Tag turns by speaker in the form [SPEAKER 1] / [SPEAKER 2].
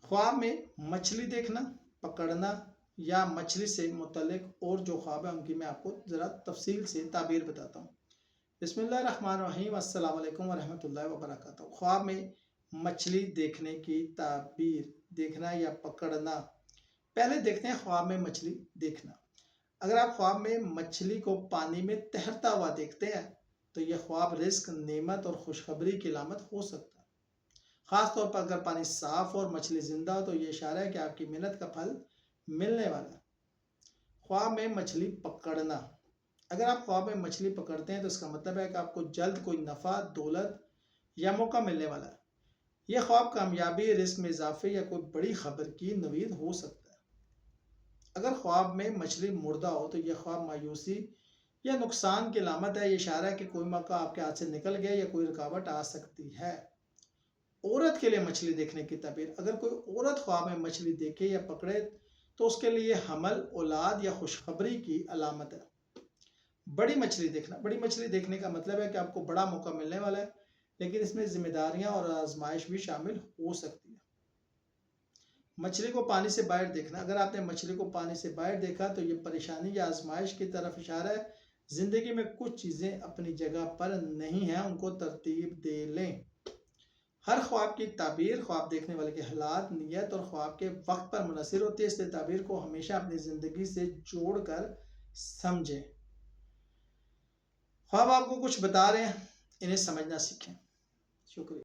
[SPEAKER 1] ख्वाब में मछली देखना, पकड़ना या मछली से मुतल्लिक और जो ख्वाब है उनकी मैं आपको ज़रा तफसील से ताबीर बताता हूँ। बिस्मिल्लाहिर्रहमानिर्रहीम, अस्सलाम वालेकुम वरहमतुल्लाहि वबरकातुहू। ख्वाब में मछली देखने की ताबीर, देखना या पकड़ना। पहले देखते हैं ख्वाब में मछली देखना। अगर आप ख्वाब में मछली को पानी में तैरता हुआ देखते हैं तो यह ख्वाब रिस्क, नेमत और खुशखबरी की अलामत हो सकता है। ख़ास तौर पर अगर पानी साफ और मछली जिंदा हो तो यह इशारा है कि आपकी मेहनत का फल मिलने वाला है। ख्वाब में मछली पकड़ना। अगर आप ख्वाब में मछली पकड़ते हैं तो इसका मतलब है कि आपको जल्द कोई नफ़ा, दौलत या मौका मिलने वाला है। यह ख्वाब कामयाबी, रिस्क में इजाफे या कोई बड़ी खबर की नवीद हो सकता है। अगर ख्वाब में मछली मुर्दा हो तो यह ख्वाब मायूसी या नुकसान की अलामत है। यह इशारा है कि कोई मौका आपके हाथ से निकल गया या कोई रुकावट आ सकती है। औरत के लिए मछली देखने की ताबीर। अगर कोई औरत ख्वाब में मछली देखे या पकड़े तो उसके लिए हमल, औलाद या खुशखबरी की अलामत है। बड़ी मछली देखना। बड़ी मछली देखने का मतलब है कि आपको बड़ा मौका मिलने वाला है, लेकिन इसमें जिम्मेदारियां और आजमाइश भी शामिल हो सकती है। मछली को पानी से बाहर देखना। अगर आपने मछली को पानी से बाहर देखा तो ये परेशानी या आजमाइश की तरफ इशारा है। जिंदगी में कुछ चीज़ें अपनी जगह पर नहीं हैं, उनको तरतीब दे लें। हर ख्वाब की ताबीर ख्वाब देखने वाले के हालात, नीयत और ख्वाब के वक्त पर मुनहसर होती है, इसलिए ताबीर को हमेशा अपनी ज़िंदगी से जोड़ कर समझें। ख्वाब आपको कुछ बता रहे हैं, इन्हें समझना सीखें। शुक्रिया।